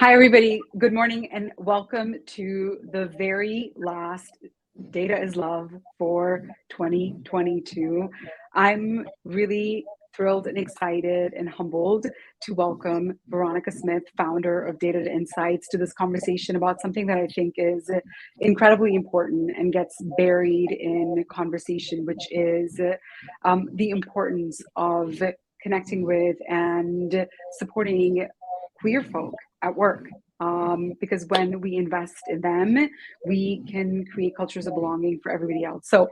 Hi, everybody. Good morning and welcome to the very last Data is Love for 2022. I'm really thrilled and excited and humbled to welcome Veronica Smith, founder of Data Insights, to this conversation about something that I think is incredibly important and gets buried in conversation, which is the importance of connecting with and supporting queer folk at work. Because when we invest in them, we can create cultures of belonging for everybody else. So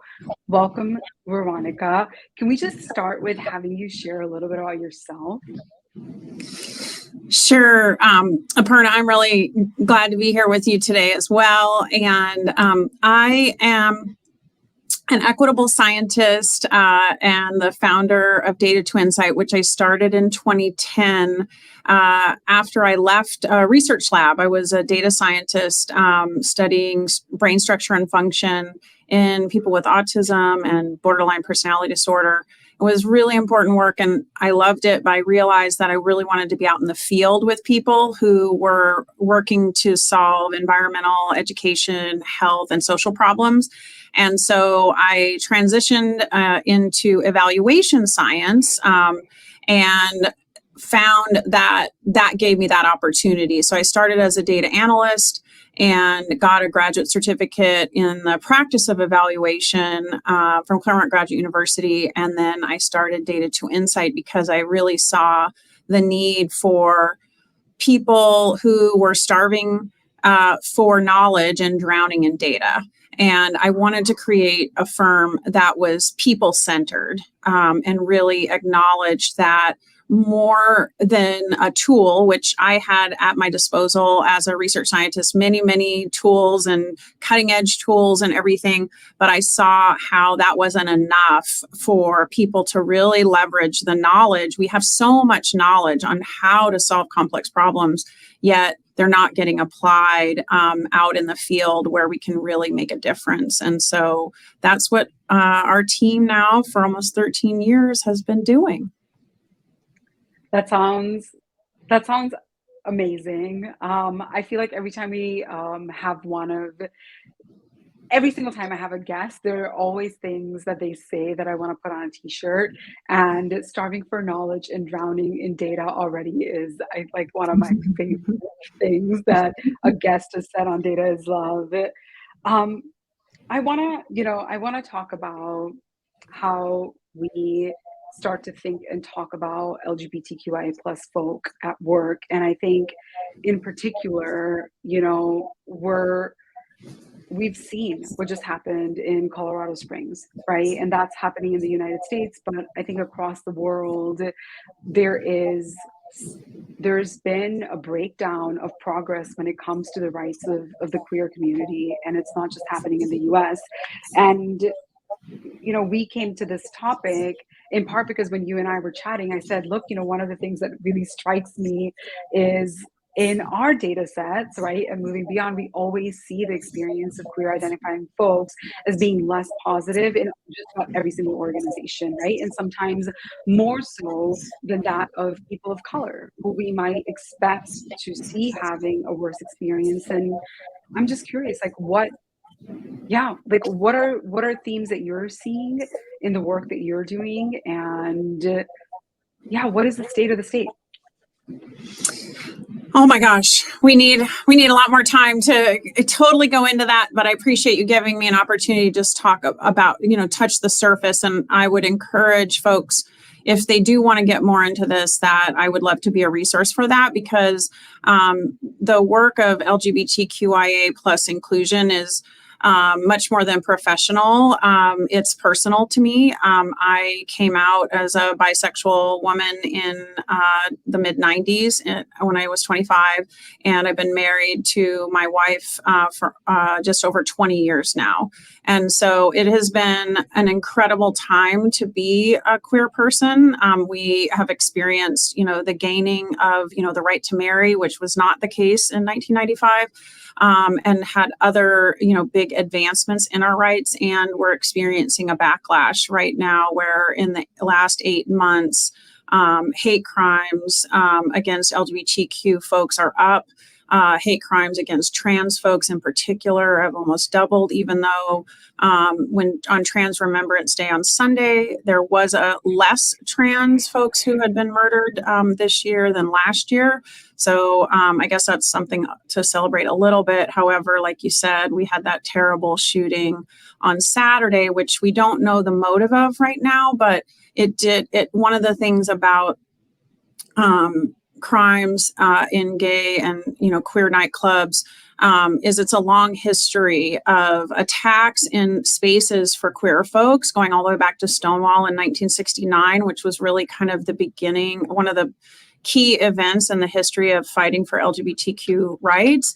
welcome, Veronica. Can we just start with having you share a little bit about yourself? Sure. Aparna, I'm really glad to be here with you today as well. And I am an equitable scientist and the founder of Data Insight, which I started in 2010 after I left a research lab. I was a data scientist studying brain structure and function in people with autism and borderline personality disorder. It was really important work and I loved it, but I realized that I really wanted to be out in the field with people who were working to solve environmental, education, health, and social problems. And so I transitioned into evaluation science and found that gave me that opportunity. So I started as a data analyst and got a graduate certificate in the practice of evaluation from Claremont Graduate University. And then I started Data Insight because I really saw the need for people who were starving for knowledge and drowning in data. And I wanted to create a firm that was people-centered and really acknowledged that more than a tool, which I had at my disposal as a research scientist, many tools and cutting edge tools and everything. But I saw how that wasn't enough for people to really leverage the knowledge. We have so much knowledge on how to solve complex problems, yet they're not getting applied out in the field where we can really make a difference. And so that's what our team now for almost 13 years has been doing. That sounds amazing. I feel like every time we have every single time I have a guest, there are always things that they say that I want to put on a t-shirt, and starving for knowledge and drowning in data already is like one of my favorite things that a guest has said on Data is Love. I want to talk about how we start to think and talk about LGBTQIA plus folk at work. And I think in particular, we've seen what just happened in Colorado Springs, right? And that's happening in the United States, but I think across the world, there's been a breakdown of progress when it comes to the rights of the queer community. And it's not just happening in the US. And we came to this topic in part because when you and I were chatting, I said, look, one of the things that really strikes me is in our data sets, right, and moving beyond, we always see the experience of queer identifying folks as being less positive in just about every single organization, right? And sometimes more so than that of people of color, who we might expect to see having a worse experience. And I'm just curious, what are themes that you're seeing in the work that you're doing, and what is the state of the state? Oh my gosh, we need a lot more time to totally go into that, but I appreciate you giving me an opportunity to just talk about, touch the surface. And I would encourage folks, if they do want to get more into this, that I would love to be a resource for that, because the work of LGBTQIA plus inclusion is much more than professional. It's personal to me. I came out as a bisexual woman in the mid-90s when I was 25, and I've been married to my wife for just over 20 years now. And so it has been an incredible time to be a queer person. We have experienced, the gaining of, the right to marry, which was not the case in 1995. And had other, big advancements in our rights. And we're experiencing a backlash right now where in the last 8 months, hate crimes against LGBTQ folks are up. hate crimes against trans folks in particular have almost doubled, even though when on Trans Remembrance Day on Sunday, there was less trans folks who had been murdered this year than last year. So I guess that's something to celebrate a little bit. However, like you said, we had that terrible shooting on Saturday, which we don't know the motive of right now, but one of the things about crimes in gay and queer nightclubs is it's a long history of attacks in spaces for queer folks, going all the way back to Stonewall in 1969, which was really kind of the beginning, one of the key events in the history of fighting for LGBTQ rights,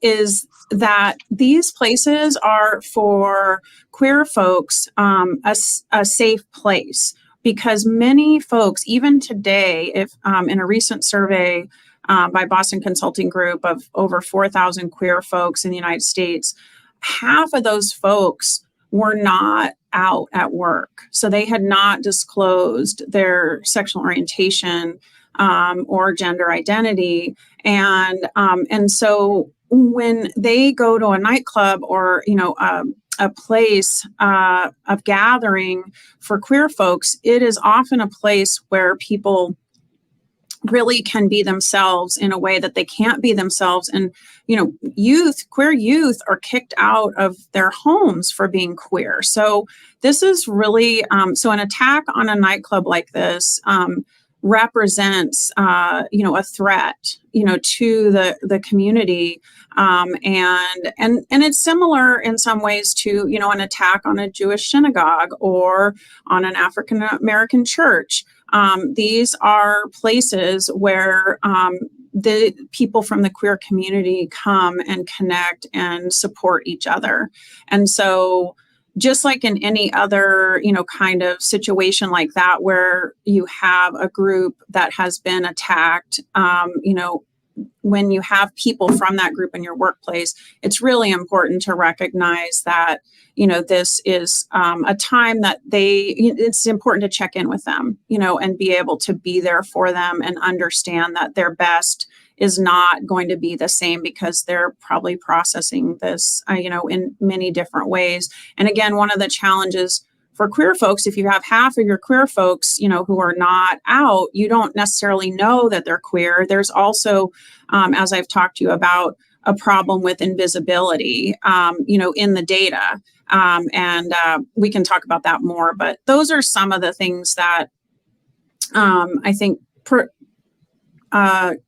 is that these places are for queer folks a safe place. Because many folks, even today, if in a recent survey by Boston Consulting Group of over 4,000 queer folks in the United States, half of those folks were not out at work. So they had not disclosed their sexual orientation or gender identity. And so when they go to a nightclub or, a place of gathering for queer folks, it is often a place where people really can be themselves in a way that they can't be themselves. And, queer youth are kicked out of their homes for being queer. So this is really, so an attack on a nightclub like this represents, a threat, to the community. And it's similar in some ways to, an attack on a Jewish synagogue or on an African American church. These are places where the people from the queer community come and connect and support each other. And so just like in any other, kind of situation like that, where you have a group that has been attacked, when you have people from that group in your workplace, it's really important to recognize that, this is a time that it's important to check in with them, and be able to be there for them and understand that their best is not going to be the same because they're probably processing this, in many different ways. And again, one of the challenges for queer folks, if you have half of your queer folks, who are not out, you don't necessarily know that they're queer. There's also, as I've talked to you about, a problem with invisibility, in the data. And we can talk about that more, but those are some of the things that I think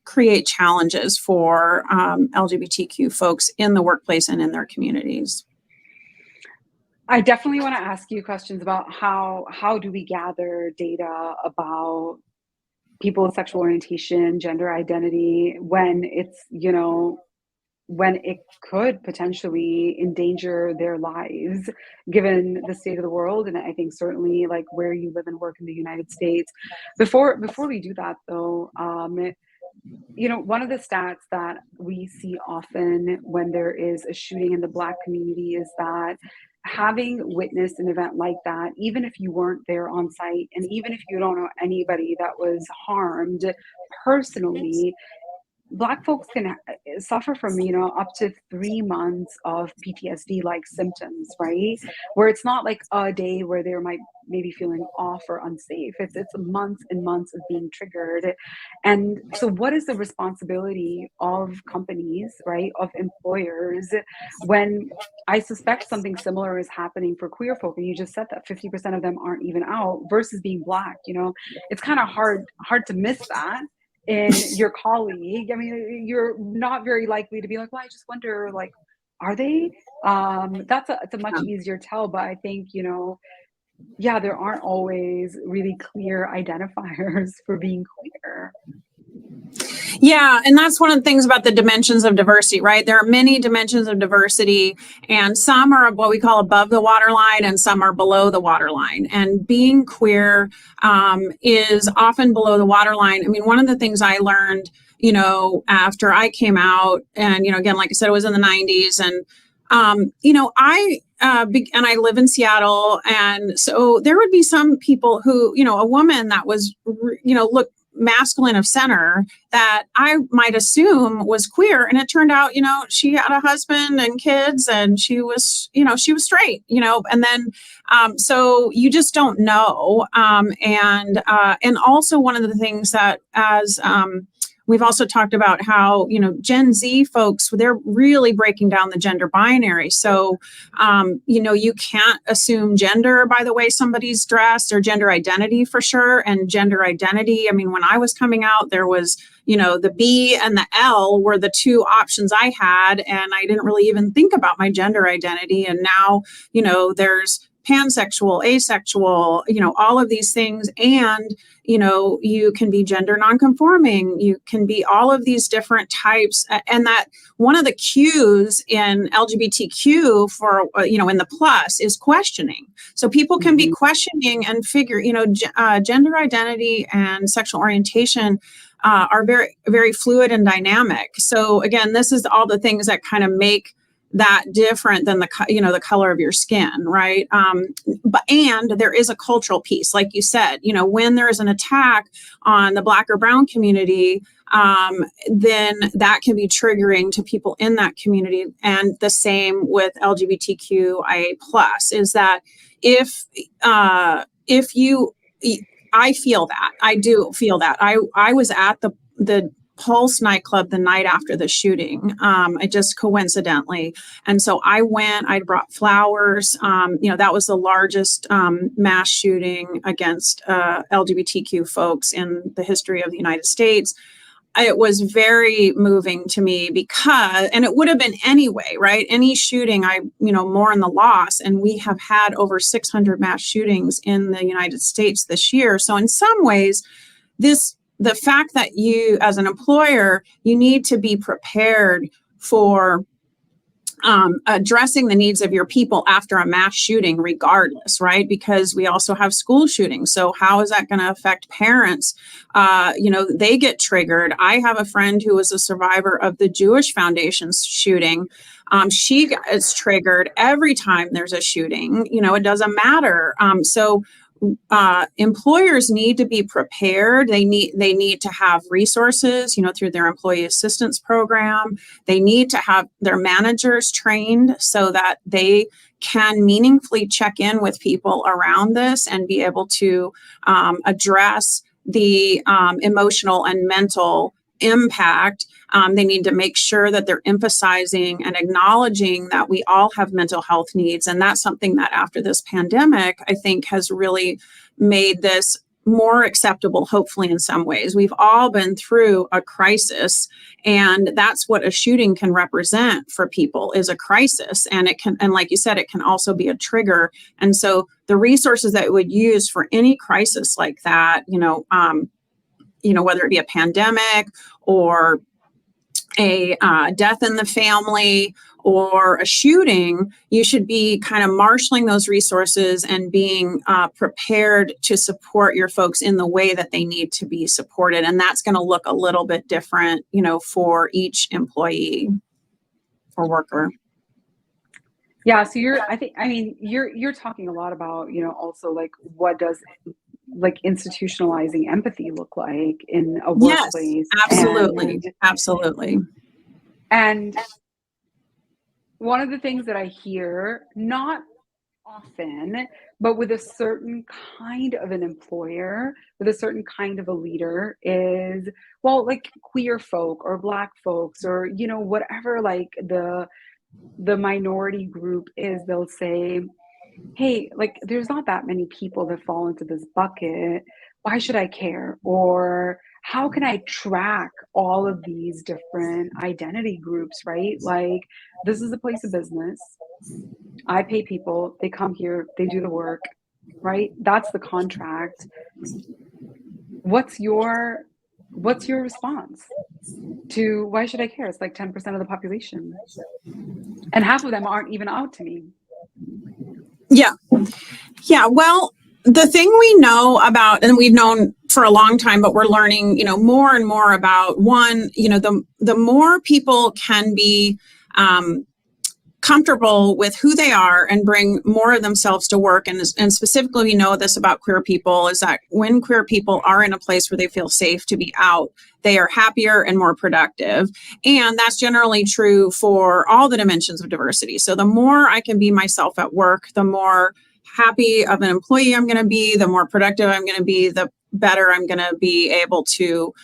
create challenges for LGBTQ folks in the workplace and in their communities. I definitely want to ask you questions about how do we gather data about people's sexual orientation, gender identity, when it's, when it could potentially endanger their lives, given the state of the world. And I think certainly like where you live and work in the United States. Before we do that though, one of the stats that we see often when there is a shooting in the Black community is that having witnessed an event like that, even if you weren't there on site, and even if you don't know anybody that was harmed personally, Black folks can suffer from, up to 3 months of PTSD like symptoms, right? Where it's not like a day where they might maybe feeling off or unsafe. It's months and months of being triggered. And so what is the responsibility of companies, right? Of employers, when I suspect something similar is happening for queer folk, and you just said that 50% of them aren't even out versus being Black, it's kind of hard to miss that in your colleague. I mean, you're not very likely to be like, well, I just wonder, like, are they? It's a much easier tell, but I think, there aren't always really clear identifiers for being queer. Yeah, and that's one of the things about the dimensions of diversity, right? There are many dimensions of diversity, and some are what we call above the waterline and some are below the waterline. And being queer is often below the waterline. I mean, one of the things I learned, after I came out, and, again, like I said, it was in the 90s, and and I live in Seattle. And so there would be some people who, a woman that was, masculine of center that I might assume was queer. And it turned out, she had a husband and kids and she was straight, and then, so you just don't know. And also one of the things that we've also talked about how, Gen Z folks, they're really breaking down the gender binary. So, you can't assume gender by the way somebody's dressed, or gender identity for sure. And gender identity, I mean, when I was coming out, there was, the B and the L were the two options I had. And I didn't really even think about my gender identity. And now, there's pansexual, asexual, all of these things. And, you can be gender nonconforming. You can be all of these different types. And that one of the cues in LGBTQ for, in the plus is questioning. So people can be questioning and figure, gender identity and sexual orientation are very, very fluid and dynamic. So again, this is all the things that kind of make that different than the color of your skin, right? And there is a cultural piece, like you said, when there is an attack on the Black or Brown community, then that can be triggering to people in that community. And the same with LGBTQIA plus is that if you, I feel that, I do feel that. I was at the Pulse nightclub the night after the shooting, I just coincidentally. And so I went, I brought flowers. That was the largest mass shooting against LGBTQ folks in the history of the United States. It was very moving to me because, and it would have been anyway, right? Any shooting, mourn the loss. And we have had over 600 mass shootings in the United States this year. So in some ways, the fact that you, as an employer, you need to be prepared for addressing the needs of your people after a mass shooting, regardless, right? Because we also have school shootings. So how is that going to affect parents? They get triggered. I have a friend who was a survivor of the Jewish Foundation's shooting. She gets triggered every time there's a shooting. It doesn't matter. So employers need to be prepared. They need to have resources, through their employee assistance program. They need to have their managers trained so that they can meaningfully check in with people around this and be able to address the emotional and mental impact. They need to make sure that they're emphasizing and acknowledging that we all have mental health needs. And that's something that after this pandemic, I think has really made this more acceptable, hopefully in some ways. We've all been through a crisis, and that's what a shooting can represent for people is a crisis. And it can, and like you said, it can also be a trigger. And so the resources that we would use for any crisis like that, whether it be a pandemic or a death in the family or a shooting, you should be kind of marshaling those resources and being prepared to support your folks in the way that they need to be supported. And that's going to look a little bit different, for each employee or worker. Yeah. So you're talking a lot about, also like what does like institutionalizing empathy look like in a workplace? Yes, absolutely. Absolutely. And one of the things that I hear, not often, but with a certain kind of an employer, with a certain kind of a leader is, well, like queer folk or Black folks or, whatever, like the minority group is, they'll say, hey, like there's not that many people that fall into this bucket. Why should I care? Or how can I track all of these different identity groups, right? Like this is a place of business. I pay people, they come here, they do the work, right? That's the contract. What's your response to why should I care? It's like 10% of the population. And half of them aren't even out to me. Yeah. Well, the thing we know about, and we've known for a long time, but we're learning, more and more about one, the more people can be comfortable with who they are and bring more of themselves to work. And specifically, we know this about queer people is that when queer people are in a place where they feel safe to be out, they are happier and more productive. And that's generally true for all the dimensions of diversity. So the more I can be myself at work, the more happy of an employee I'm going to be, the more productive I'm going to be, the better I'm going to be able to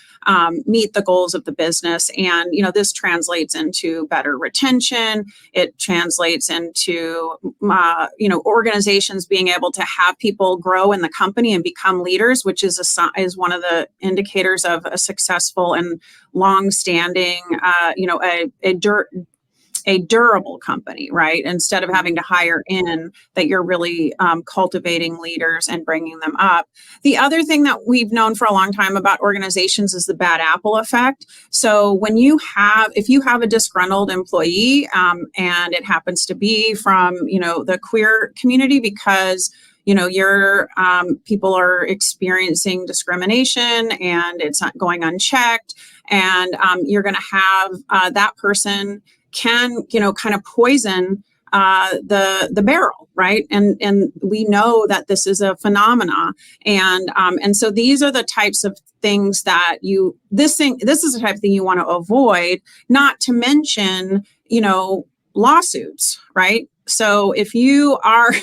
meet the goals of the business. And, this translates into better retention. It translates into, organizations being able to have people grow in the company and become leaders, which is one of the indicators of a successful and long-standing, a durable company, right? Instead of having to hire in, that you're really cultivating leaders and bringing them up. The other thing that we've known for a long time about organizations is the bad apple effect. So if you have a disgruntled employee and it happens to be from, the queer community because your people are experiencing discrimination and it's not going unchecked, and you're going to have that person can, kind of poison the barrel, right? And we know that this is a phenomena, and so these are the types of things that this is the type of thing you want to avoid. Not to mention, lawsuits, right? So if you are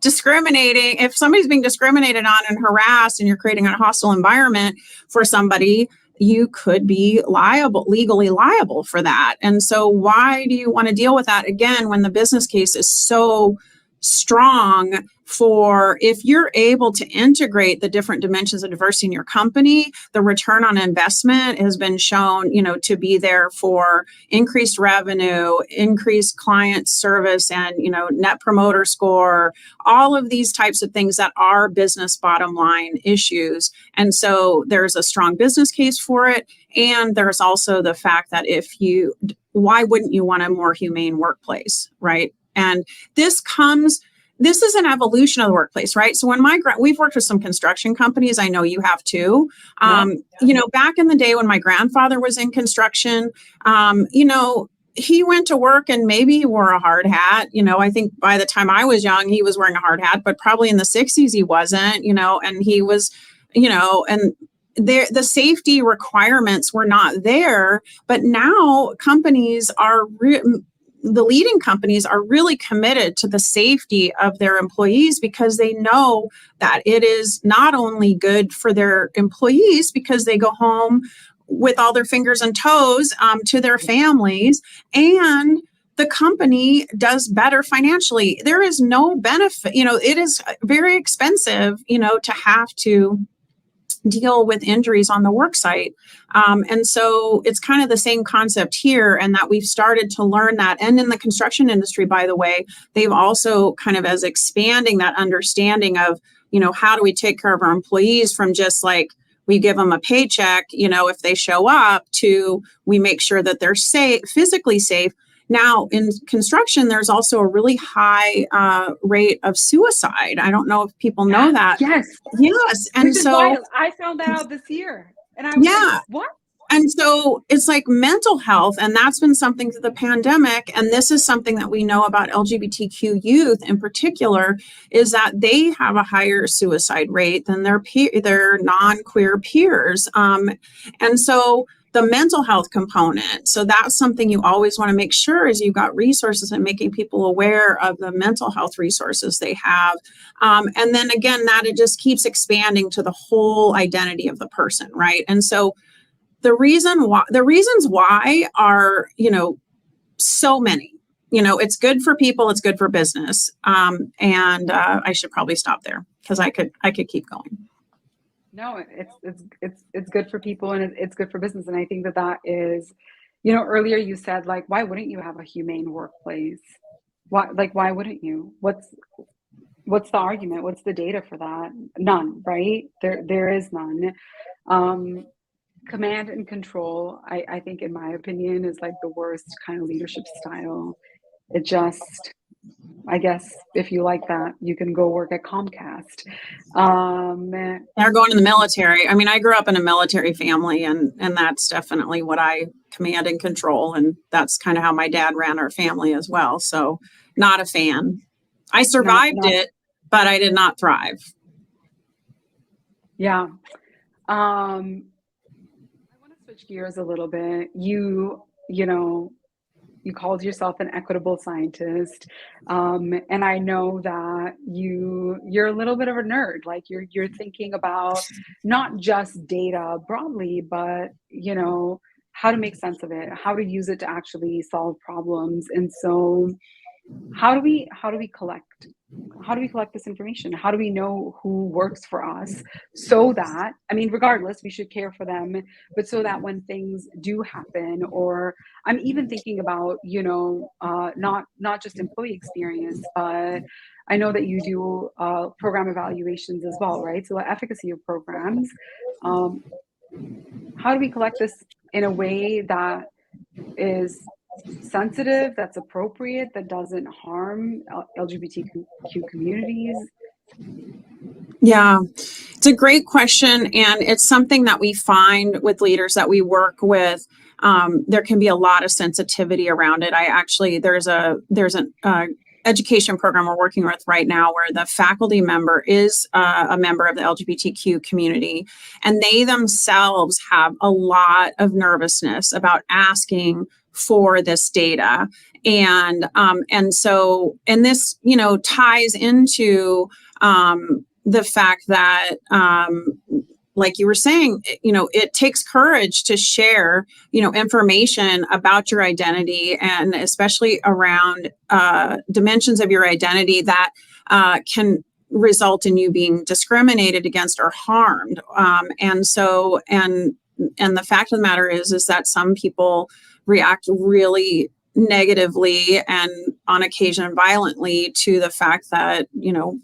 discriminating, if somebody's being discriminated on and harassed and you're creating a hostile environment for somebody, you could be legally liable for that. And so why do you want to deal with that again when the business case is so strong for, if you're able to integrate the different dimensions of diversity in your company, the return on investment has been shown, to be there for increased revenue, increased client service, and, net promoter score, all of these types of things that are business bottom line issues. And so there's a strong business case for it. And there's also the fact that why wouldn't you want a more humane workplace, right? And this is an evolution of the workplace, right? So when we've worked with some construction companies, I know you have too. Back in the day when my grandfather was in construction, he went to work and maybe he wore a hard hat. I think by the time I was young, he was wearing a hard hat, but probably in the 60s he wasn't, and he was, and the safety requirements were not there. But now companies are the leading companies are really committed to the safety of their employees because they know that it is not only good for their employees because they go home with all their fingers and toes to their families, and the company does better financially. There is no benefit, it is very expensive, to have to deal with injuries on the work site. And so it's kind of the same concept here, and that we've started to learn that. And in the construction industry, by the way, they've also kind of as expanding that understanding of, how do we take care of our employees from just like, we give them a paycheck, if they show up, to we make sure that they're safe, physically safe. Now, in construction, there's also a really high rate of suicide. I don't know if people know that. Yes. And which is why I found that out this year. And I was like, what? And so it's like mental health, and that's been something through the pandemic. And this is something that we know about LGBTQ youth in particular, is that they have a higher suicide rate than their non-queer peers. And so the mental health component. So that's something you always want to make sure is you've got resources and making people aware of the mental health resources they have. And then again, that it just keeps expanding to the whole identity of the person, right? And so the reasons why are, so many. It's good for people, it's good for business. And I should probably stop there because I could keep going. No, it's good for people and it's good for business. And I think that is, earlier you said, like, why wouldn't you have a humane workplace? Why wouldn't you? What's the argument? What's the data for that? None, right? There is none. Command and control, I think, in my opinion, is like the worst kind of leadership style. It just, I guess if you like that, you can go work at Comcast. Um, They're going in the military. I mean, I grew up in a military family, and that's definitely what I command and control, and that's kind of how my dad ran our family as well. So, not a fan. I survived not it, but I did not thrive. yeah. I want to switch gears a little bit. You know, you called yourself an equitable scientist, and I know that you're a little bit of a nerd. Like you're thinking about not just data broadly, but how to make sense of it, how to use it to actually solve problems. And so, how do we collect this information? How do we know who works for us, so that, I mean, regardless, we should care for them, but so that when things do happen, or I'm even thinking about, not just employee experience, but I know that you do program evaluations as well, right? So the efficacy of programs. Um, how do we collect this in a way that is sensitive, that's appropriate, that doesn't harm LGBTQ communities? Yeah, it's a great question. And it's something that we find with leaders that we work with. There can be a lot of sensitivity around it. There's an education program we're working with right now where the faculty member is a member of the LGBTQ community, and they themselves have a lot of nervousness about asking for this data. And this ties into the fact that, like you were saying, it takes courage to share, information about your identity, and especially around dimensions of your identity that can result in you being discriminated against or harmed. And the fact of the matter is that some people react really negatively and on occasion violently to the fact that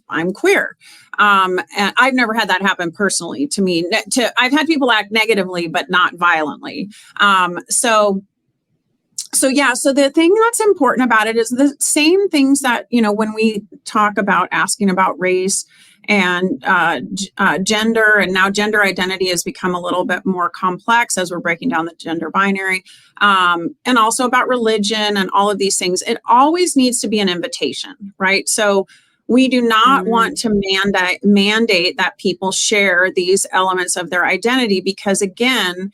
I'm queer, and I've never had that happen personally to me. I've had people act negatively but not violently. So the thing that's important about it is the same things that, when we talk about asking about race and gender, and now gender identity has become a little bit more complex as we're breaking down the gender binary, and also about religion and all of these things. It always needs to be an invitation, right? So we do not want to mandate that people share these elements of their identity, because again,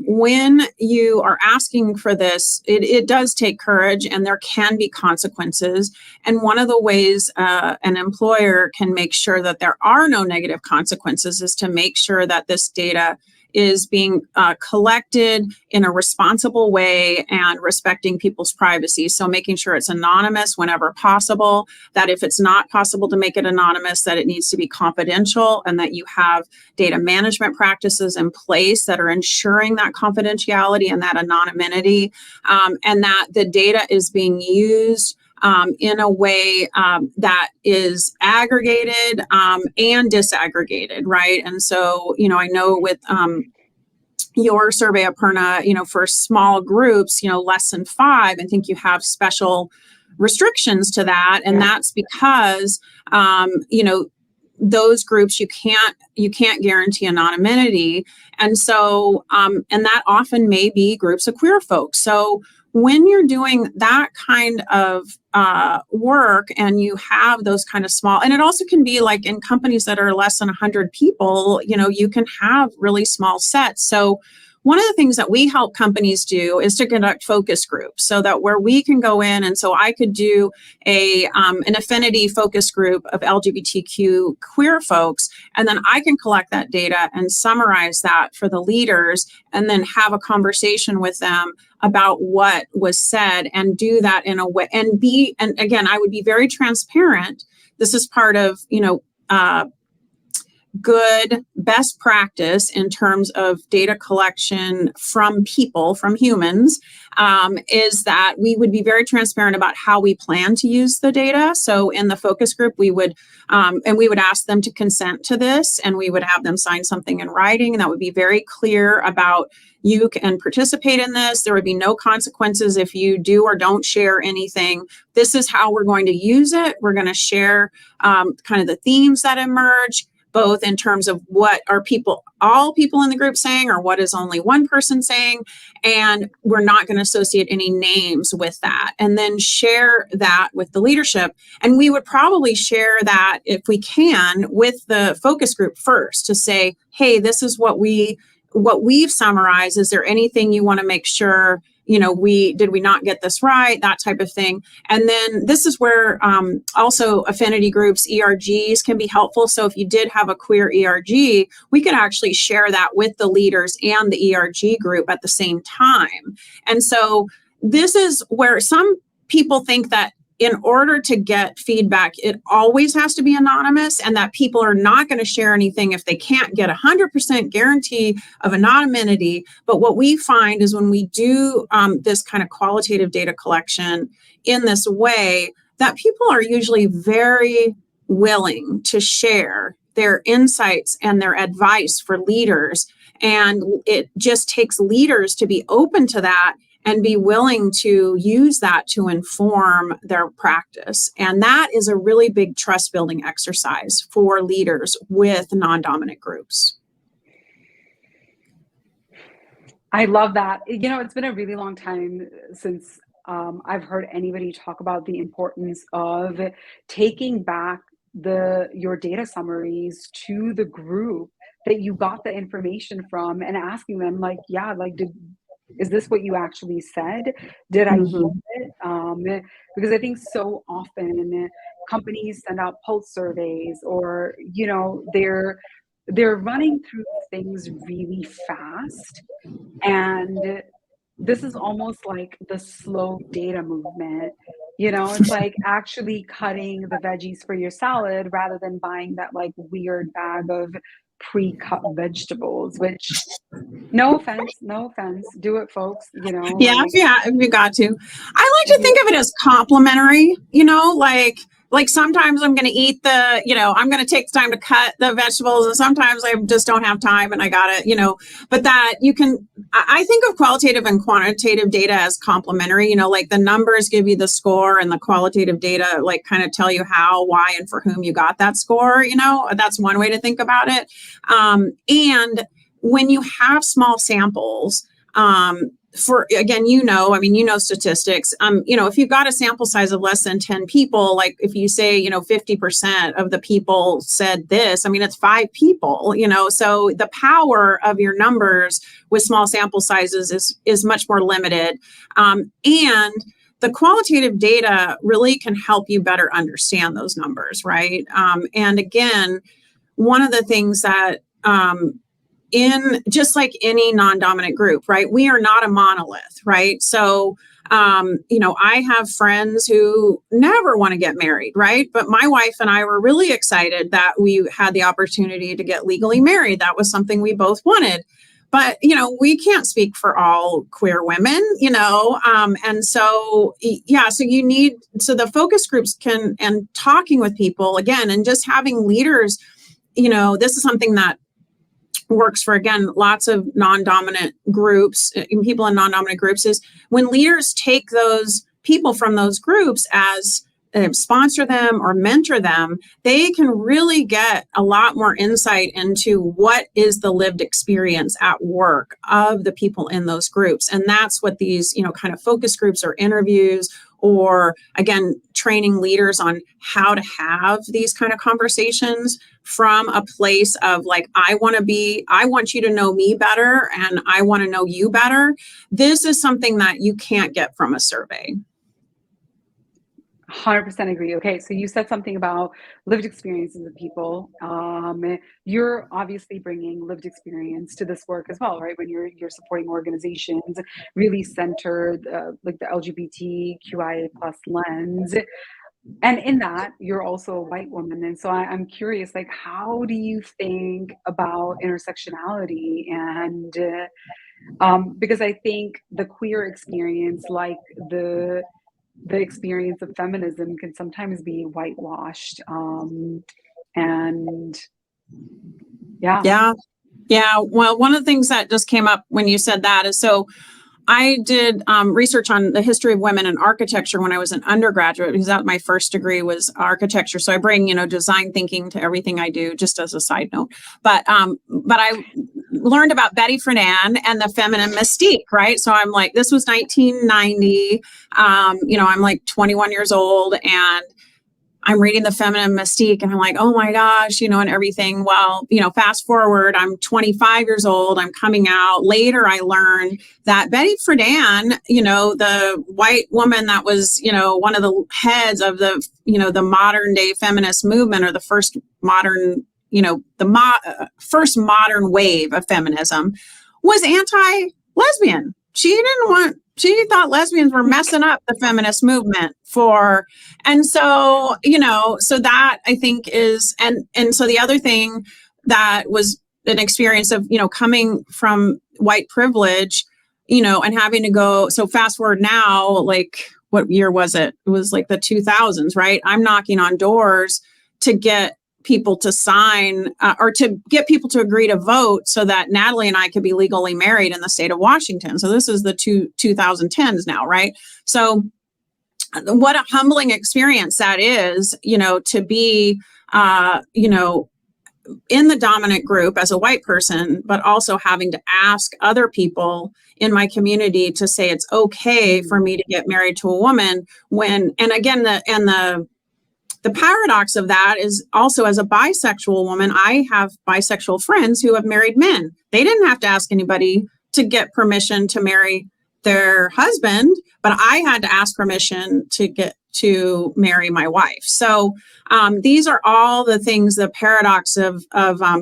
when you are asking for this, it does take courage, and there can be consequences. And one of the ways an employer can make sure that there are no negative consequences is to make sure that this data is being collected in a responsible way and respecting people's privacy. So making sure it's anonymous whenever possible, that if it's not possible to make it anonymous, that it needs to be confidential, and that you have data management practices in place that are ensuring that confidentiality and that anonymity, and that the data is being used in a way that is aggregated and disaggregated, right? And so, I know with your survey, Aparna, for small groups, less than 5, I think you have special restrictions to that, and that's because, those groups you can't guarantee anonymity, and so and that often may be groups of queer folks. So when you're doing that kind of work, and you have those kind of small, and it also can be like in companies that are less than 100 people, you can have really small sets. So one of the things that we help companies do is to conduct focus groups, so that where we can go in, and so I could do an affinity focus group of LGBTQ queer folks, and then I can collect that data and summarize that for the leaders, and then have a conversation with them about what was said, and do that in a way, and again, I would be very transparent. This is part of, good best practice in terms of data collection from people, from humans, is that we would be very transparent about how we plan to use the data. So in the focus group, we would ask them to consent to this, and we would have them sign something in writing, and that would be very clear about you can participate in this. There would be no consequences if you do or don't share anything. This is how we're going to use it. We're going to share kind of the themes that emerge, both in terms of what are all people in the group saying, or what is only one person saying, and we're not going to associate any names with that, and then share that with the leadership. And we would probably share that, if we can, with the focus group first, to say, hey, this is what we've summarized. Is there anything you want to make sure, did we not get this right? That type of thing. And then this is where also affinity groups, ERGs, can be helpful. So if you did have a queer ERG, we could actually share that with the leaders and the ERG group at the same time. And so this is where some people think that in order to get feedback, it always has to be anonymous, and that people are not going to share anything if they can't get 100% guarantee of anonymity. But what we find is when we do this kind of qualitative data collection in this way, that people are usually very willing to share their insights and their advice for leaders. And it just takes leaders to be open to that and be willing to use that to inform their practice. And that is a really big trust building exercise for leaders with non-dominant groups. I love that. It's been a really long time since I've heard anybody talk about the importance of taking back your data summaries to the group that you got the information from, and asking them, is this what you actually said? Did I hear it? Because I think so often companies send out pulse surveys, or they're running through things really fast, and this is almost like the slow data movement. It's like actually cutting the veggies for your salad rather than buying that weird bag of pre-cut vegetables, which no offense, do it, folks. Yeah, if you got to. I like to think of it as complementary, like sometimes I'm going to eat I'm going to take the time to cut the vegetables, and sometimes I just don't have time and I got it, but that I think of qualitative and quantitative data as complementary, like the numbers give you the score, and the qualitative data kind of tell you how, why, and for whom you got that score. That's one way to think about it. And when you have small samples, statistics, if you've got a sample size of less than 10 people, like if you say, 50% of the people said this, it's 5 people, so the power of your numbers with small sample sizes is much more limited. And the qualitative data really can help you better understand those numbers, right? And again, one of the things that, in just like any non-dominant group, right? We are not a monolith, right? So, I have friends who never want to get married, right? But my wife and I were really excited that we had the opportunity to get legally married. That was something we both wanted. But, we can't speak for all queer women, and so, so the focus groups and talking with people again, and just having leaders, this is something that works for, again, lots of non-dominant groups, people in non-dominant groups, is when leaders take those people from those groups as sponsor them or mentor them, they can really get a lot more insight into what is the lived experience at work of the people in those groups. And that's what these, kind of focus groups or interviews, or again, training leaders on how to have these kind of conversations from a place of I want you to know me better, and I want to know you better. This is something that you can't get from a survey. 100% agree. Okay, so you said something about lived experiences of people. You're obviously bringing lived experience to this work as well, right? When you're supporting organizations really centered, like the LGBTQIA plus lens. And in that, you're also a white woman. And so I'm curious, like, how do you think about intersectionality? And because I think the queer experience, like the experience of feminism, can sometimes be whitewashed. And yeah. Yeah. Yeah. Well, one of the things that just came up when you said that is so I did research on the history of women in architecture when I was an undergraduate, because that my first degree was architecture. So I bring, design thinking to everything I do, just as a side note. But I learned about Betty Friedan and the feminine mystique, right? So I'm like, this was 1990. I'm like 21 years old, and I'm reading the feminine mystique and I'm like, oh my gosh, and everything. Well, fast forward, I'm 25 years old. I'm coming out. Later, I learned that Betty Friedan, the white woman that was, one of the heads of the modern day feminist movement, or the first modern, first modern wave of feminism, was anti-lesbian. She thought lesbians were messing up the feminist movement and so, so that I think is, and so the other thing that was an experience of, coming from white privilege, and having to go, so fast forward now, like, what year was it? It was like the 2000s, right? I'm knocking on doors to get people to sign or to get people to agree to vote so that Natalie and I could be legally married in the state of Washington. So this is the 2010s now, right? So what a humbling experience that is, to be, in the dominant group as a white person, but also having to ask other people in my community to say it's okay for me to get married to a woman and again, the paradox of that is also, as a bisexual woman, I have bisexual friends who have married men. They didn't have to ask anybody to get permission to marry their husband, but I had to ask permission to get to marry my wife. So these are all the things, the paradox of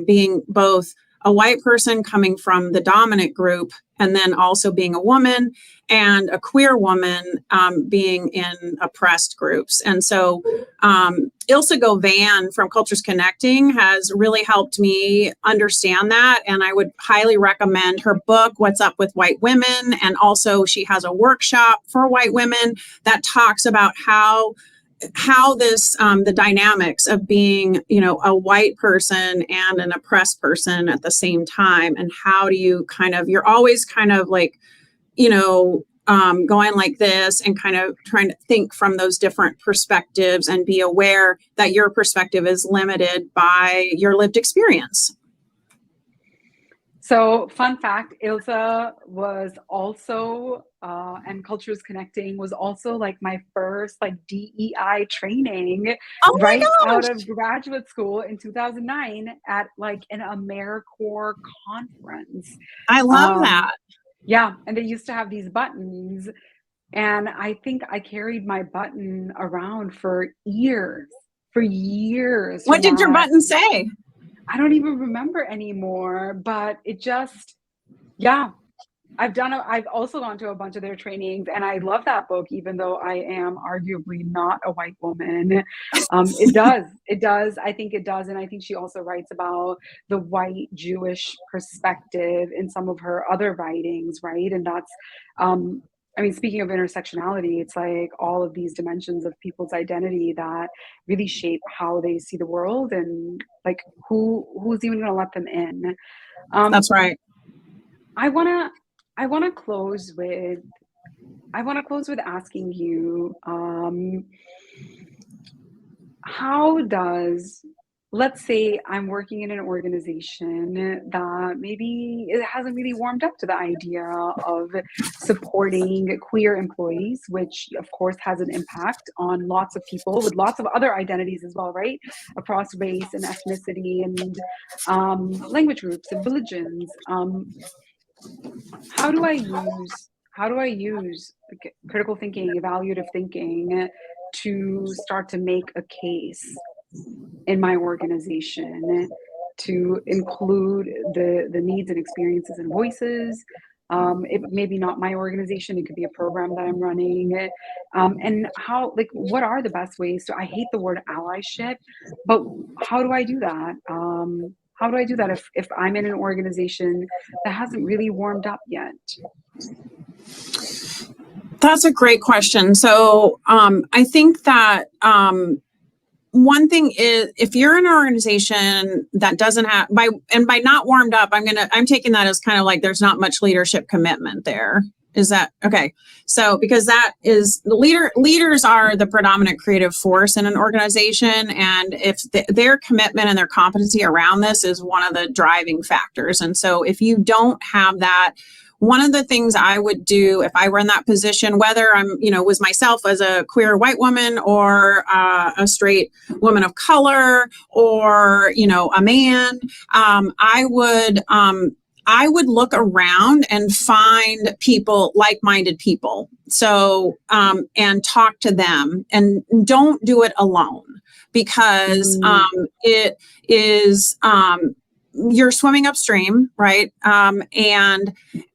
being both a white person coming from the dominant group, and then also being a woman, and a queer woman being in oppressed groups. And so Ilse Govan from Cultures Connecting has really helped me understand that. And I would highly recommend her book, What's Up with White Women. And also she has a workshop for white women that talks about how this the dynamics of being a white person and an oppressed person at the same time, and how do you you're always like going like this and kind of trying to think from those different perspectives and be aware that your perspective is limited by your lived experience. So, fun fact, Ilsa was also, and Cultures Connecting was also like my first like DEI training Oh my right gosh. out of graduate school in 2009 at like an AmeriCorps conference. I love that. Yeah, and they used to have these buttons, and I think I carried my button around for years, What did your button say? I don't even remember anymore, but it just, yeah, I've also gone to a bunch of their trainings, and I love that book, even though I am arguably not a white woman. It does. I think it does. And I think she also writes about the white Jewish perspective in some of her other writings, right? And that's, I mean, speaking of intersectionality, it's like all of these dimensions of people's identity that really shape how they see the world, and like who's even going to let them in. That's right. I want to close with asking you, how does, let's say I'm working in an organization that maybe it hasn't really warmed up to the idea of supporting queer employees, which of course has an impact on lots of people with lots of other identities as well, right? Across race and ethnicity and language groups and religions. How do I use critical thinking, evaluative thinking to start to make a case in my organization to include the needs and experiences and voices It maybe not my organization, it could be a program that I'm running. And how, like, what are the best ways to, I hate the word allyship, but how do I do that? How do I do that if I'm in an organization that hasn't really warmed up yet? That's a great question. So I think that one thing is, if you're in an organization that doesn't have, by not warmed up, I'm taking that as kind of like there's not much leadership commitment there. Is that okay? So because that is the leaders are the predominant creative force in an organization, and if their commitment and their competency around this is one of the driving factors. And so if you don't have that, one of the things I would do if I were in that position, whether I'm, was myself as a queer white woman or a straight woman of color or, a man, I would look around and find people, like-minded people. So, and talk to them, and don't do it alone, because it is, you're swimming upstream, right? And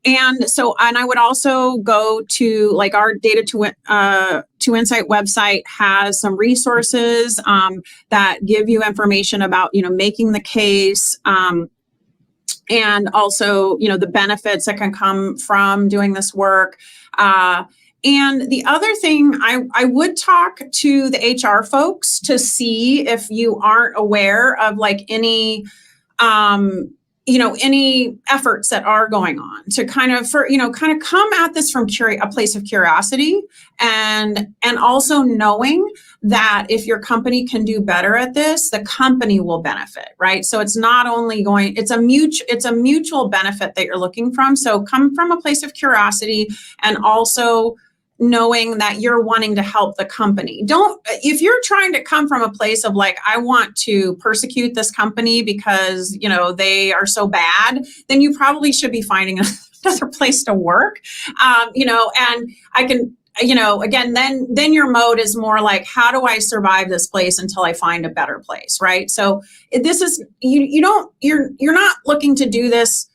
I would also go to, like, our Data to Insight website has some resources that give you information about, making the case, and also, the benefits that can come from doing this work. And the other thing, I would talk to the HR folks to see if you aren't aware of, like, any any efforts that are going on to kind of come at this from a place of curiosity, and also knowing that if your company can do better at this, the company will benefit, right? So it's not only it's a mutual benefit that you're looking from. So come from a place of curiosity, and also knowing that you're wanting to help the company. If you're trying to come from a place of, like, I want to persecute this company because, they are so bad, then you probably should be finding another place to work. And I can, again, then your mode is more like, how do I survive this place until I find a better place, right? So this is, you're not looking to do this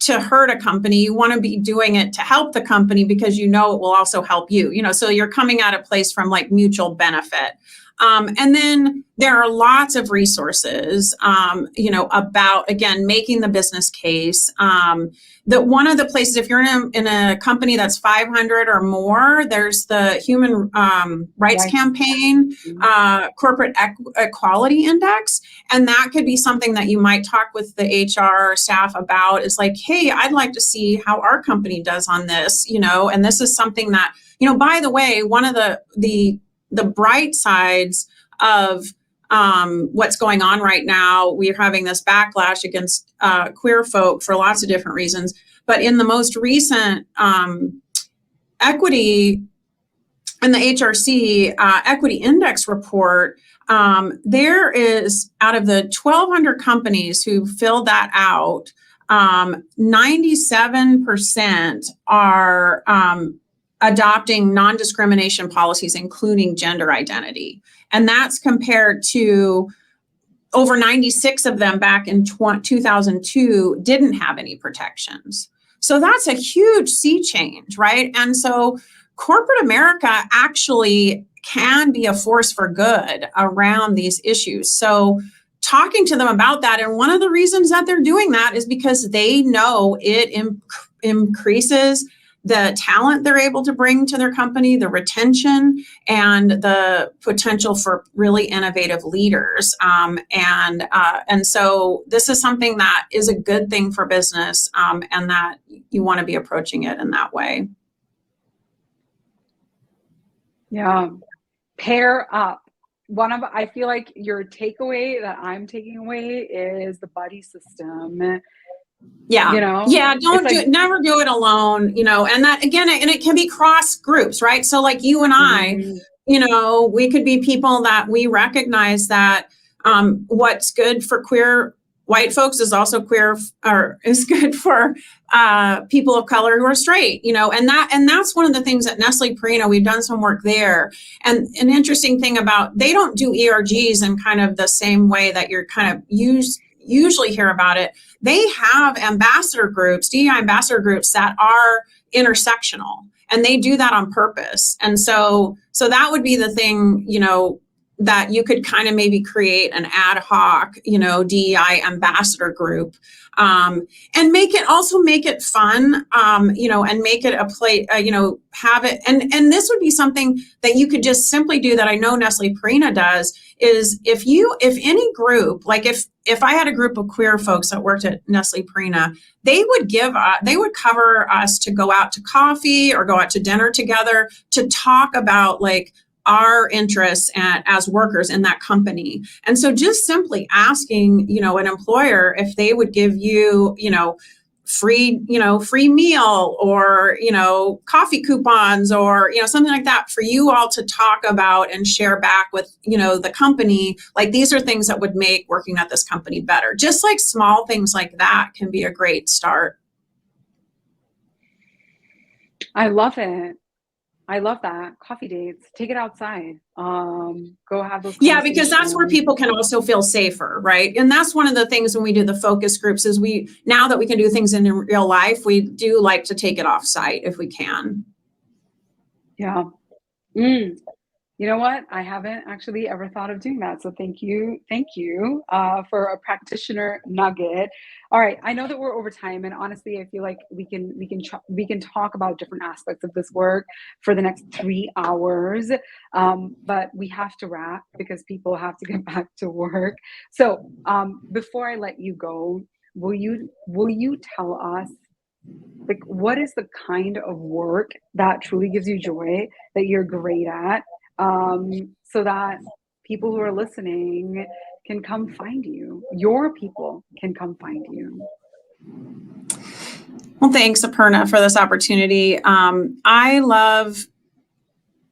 to hurt a company. You want to be doing it to help the company because it will also help you, so you're coming at a place from, like, mutual benefit. And then there are lots of resources, about, again, making the business case. That one of the places, if you're in a company that's 500 or more, there's the Human Rights Campaign Corporate Equality Index. And that could be something that you might talk with the HR staff about, is like, hey, I'd like to see how our company does on this, and this is something that, by the way, one of the bright sides of what's going on right now, we're having this backlash against queer folk for lots of different reasons. But in the most recent equity in the HRC Equity Index report, there is, out of the 1,200 companies who filled that out, 97% are adopting non-discrimination policies, including gender identity. And that's compared to over 96 of them back in 2002 didn't have any protections. So that's a huge sea change, right? And so corporate America actually can be a force for good around these issues. So talking to them about that, and one of the reasons that they're doing that is because they know it increases the talent they're able to bring to their company, the retention, and the potential for really innovative leaders. And so this is something that is a good thing for business, and that you want to be approaching it in that way. Yeah. Pair up. I feel like your takeaway that I'm taking away is the buddy system. Yeah. Never do it alone, and that, again, and it can be cross groups, right? So, like, you and I, we could be people that we recognize that what's good for queer white folks is also is good for people of color who are straight, and that's one of the things at Nestle Purina, we've done some work there. And an interesting thing about, they don't do ERGs in kind of the same way that you're kind of usually hear about it, they have ambassador groups, DEI ambassador groups that are intersectional, and they do that on purpose. And so that would be the thing, that you could kind of maybe create an ad hoc, DEI ambassador group, and make it fun, and make it a play, have it. And this would be something that you could just simply do, that I know Nestle Purina does, is if any group, like if I had a group of queer folks that worked at Nestle Purina, they would cover us to go out to coffee or go out to dinner together to talk about like our interests as workers in that company. And so just simply asking, an employer if they would give you, free meal, or, coffee coupons, or, something like that, for you all to talk about and share back with, the company. Like, these are things that would make working at this company better. Just like small things like that can be a great start. I love it. I love that. Coffee dates, take it outside. Go have those. Yeah, because that's where people can also feel safer, right? And that's one of the things when we do the focus groups is now that we can do things in real life, we do like to take it off site if we can. Yeah. You know what? I haven't actually ever thought of doing that. So thank you for a practitioner nugget. All right, I know that we're over time, and honestly, I feel like we can talk about different aspects of this work for the next 3 hours, but we have to wrap because people have to get back to work. So before I let you go, will you tell us, like, what is the kind of work that truly gives you joy, that you're great at? So that people who are listening can come find you. Your people can come find you. Well, thanks, Aparna, for this opportunity. I love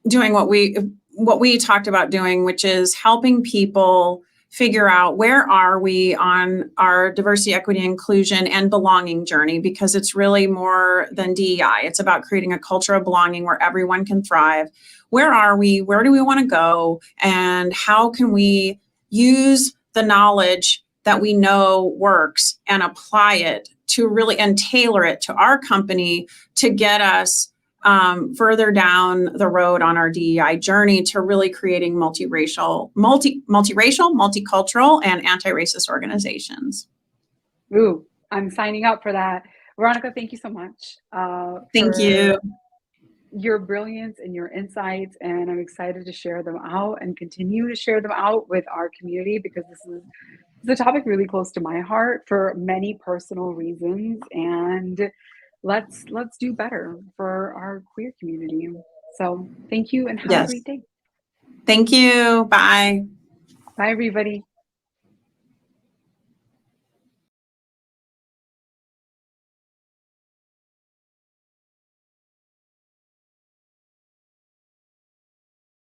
doing what we talked about doing, which is helping people figure out where are we on our diversity, equity, inclusion, and belonging journey, because it's really more than DEI. It's about creating a culture of belonging where everyone can thrive. Where are we? Where do we want to go? And how can we use the knowledge that we know works and apply it to really, and tailor it to our company to get us further down the road on our DEI journey to really creating multiracial, multicultural, and anti-racist organizations. Ooh, I'm signing up for that. Veronica, thank you so much. Thank you. Your brilliance and your insights, and I'm excited to share them out and continue to share them out with our community, because this is a topic really close to my heart for many personal reasons, and let's do better for our queer community. So thank you, and have a great day. Thank you. Bye. Bye, everybody.